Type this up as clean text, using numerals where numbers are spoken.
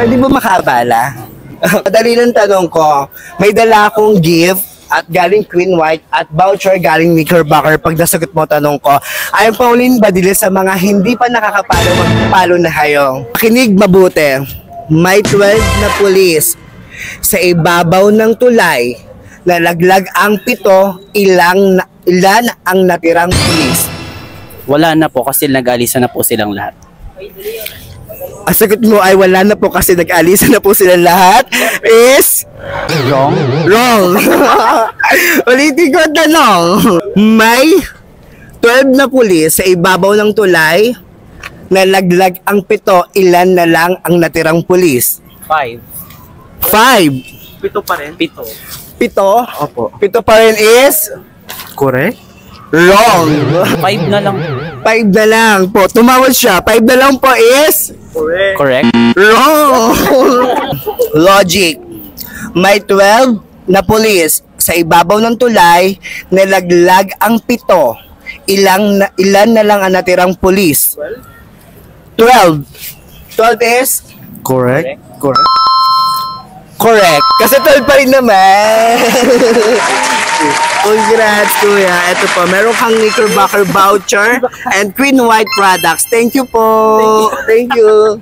Pwede ba makabala? Madali lang tanong ko. May dala akong gift at galing Queen White at voucher galing Knickerbocker. Pag nasagot mo tanong ko, I'm Pauline Badile sa mga hindi pa nakakapalo, magpalo na kayo. Makinig mabuti. May 12 na pulis sa ibabaw ng tulay. Nalaglag ang 7, ilan ang natirang pulis? Wala na po kasi nag-alisa na po silang lahat. Ang sagot mo ay wala na po kasi nag-alisa na po silang lahat is... Wrong? Wrong! Ulitin ko ang tanong. May 12 na pulis sa ibabaw ng tulay. Nalaglag ang 7, ilan na lang ang natirang pulis? 5. 5. 7 pa rin? 7. 7? Opo. 7 pa rin is? Correct? Wrong! 5 na lang. 5 na lang po. Tumawad siya. 5 na lang po is? Correct? Wrong! Logic. May 12 na pulis sa ibabaw ng tulay, nalaglag ang 7. Ilan na lang ang natirang pulis? 12. 12 is? Correct? Correct. Kasi 12 pa rin naman. Congrats, kuya. Ito po, meron kang Knickerbocker voucher and Queen White products. Thank you po. Thank you.